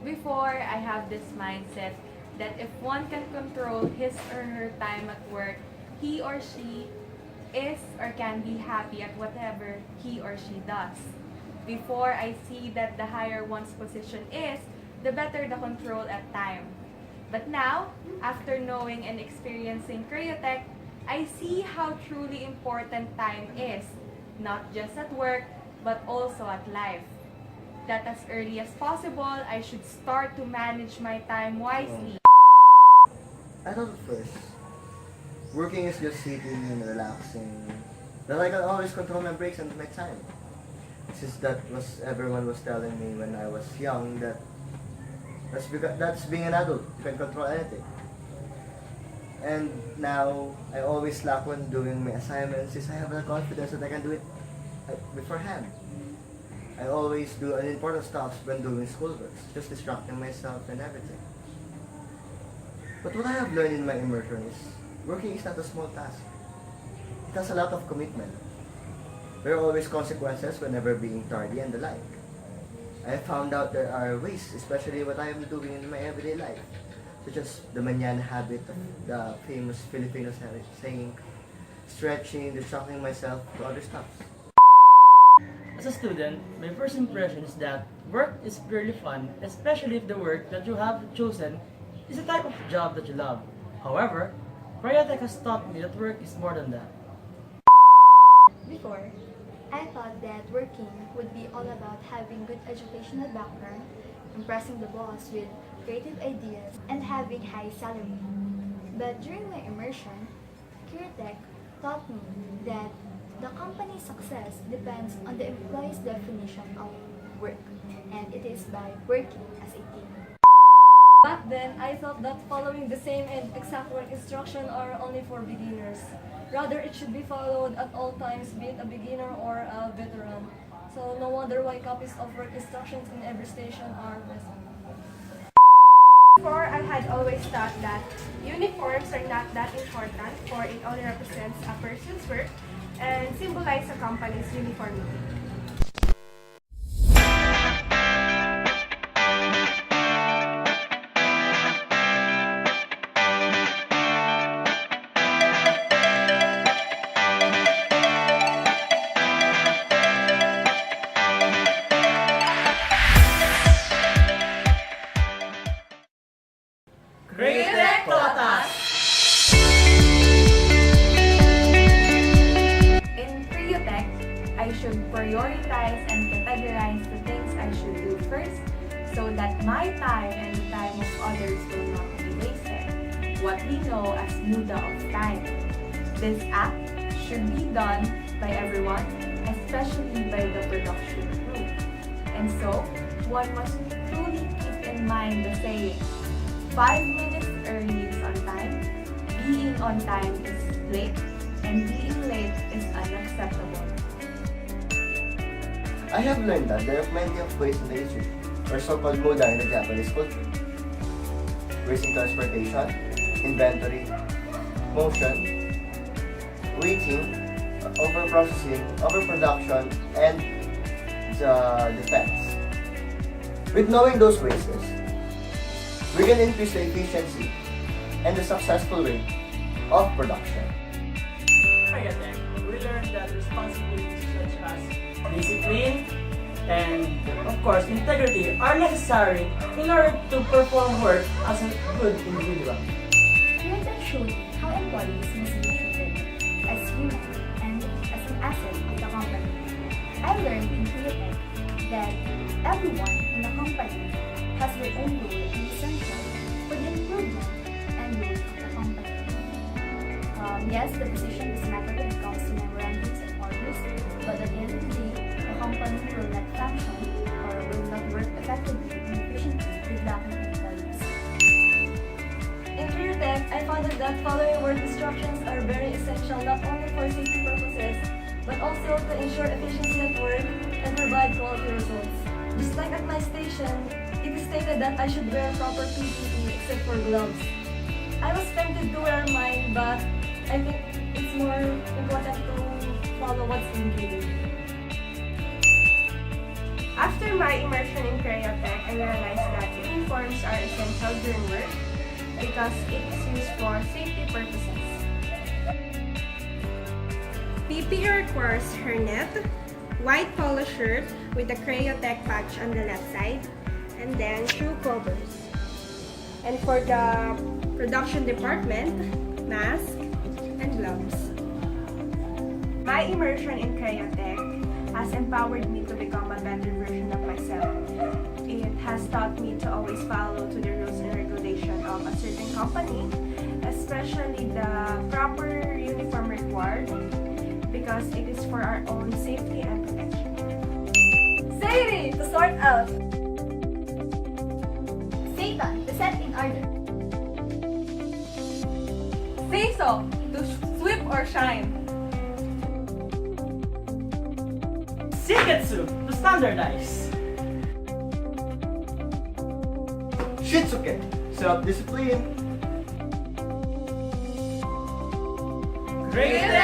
Before, I have this mindset that if one can control his or her time at work, he or she is or can be happy at whatever he or she does. Before, I see that the higher one's position is, the better the control at time. But now, after knowing and experiencing CREOTEC, I see how truly important time is, not just at work, but also at life. That as early as possible, I should start to manage my time wisely. I thought at first, working is just sitting and relaxing, that I can always control my breaks and my time. Since that was everyone was telling me when I was young that that's being an adult, you can control anything. And now, I always lack when doing my assignments since I have the confidence that I can do it beforehand. I always do unimportant stuff when doing schoolworks, just distracting myself and everything. But what I have learned in my immersion is, working is not a small task. It has a lot of commitment. There are always consequences whenever being tardy and the like. I found out there are ways, especially what I am doing in my everyday life, such as the manyan habit of the famous Filipino saying, stretching, distracting myself to other stuff. As a student, my first impression is that work is purely fun, especially if the work that you have chosen is a type of job that you love. However, CREOTEC has taught me that work is more than that. Before, I thought that working would be all about having good educational background, impressing the boss with creative ideas, and having high salary. But during my immersion, CREOTEC taught me that the company's success depends on the employee's definition of work, and it is by working as a team. Back then, I thought that following the same and exact work instruction are only for beginners. Rather, it should be followed at all times, be it a beginner or a veteran. So no wonder why copies of work instructions in every station are present. Before, I had always thought that uniforms are not that important, for it only represents a person's work and symbolize a company's uniformity. CREOTEC taught us! In CREOTEC, I should prioritize and categorize the things I should do first so that my time and the time of others will not be wasted. What we know as muda of time. This act should be done by everyone, especially by the production crew. And so, one must truly keep in mind the saying, 5 minutes early is on time, being on time is late, and being late is unacceptable. I have learned that there are plenty of ways in the issue, or so-called muda in the Japanese culture. Wasting transportation, inventory, motion, waiting, overprocessing, overproduction, and the defense. With knowing those ways, we can increase the efficiency and the successful rate of production. CREOTEC, we learned that responsibilities such as discipline and, of course, integrity are necessary in order to perform work as a good individual. CREOTEC showed me how employees must be treated as human and as an asset of the company. I learned in CREOTEC that everyone in the company has their own role and essential for the improvement and growth of the company. Yes, the position is matter when it comes to memorandums and orders, but at the end of the day, the company will not function or will not work effectively and efficiently with lacking employees. In CREOTEC, I found out that following work instructions are very essential not only for safety purposes, but also to ensure efficiency at work and provide quality results. Just like at my station, it is stated that I should wear proper PPE except for gloves. I was tempted to wear mine, but I think it's more important to follow what's indicated. After my immersion in CREOTEC, I realized that it is uniforms are essential during work because it is used for safety purposes. PPE requires hairnet, white polo shirt with the CREOTEC patch on the left side, and then shoe covers. And for the production department, mask and gloves. My immersion in CREOTEC has empowered me to become a better version of myself. It has taught me to always follow to the rules and regulation of a certain company, especially the proper uniform required, because it is for our own safety and protection. Sadie, to sort out. Satan, to set in order. Seiso, to sweep or shine. Shiketsu, to standardize. Shitsuke, self-discipline. Creative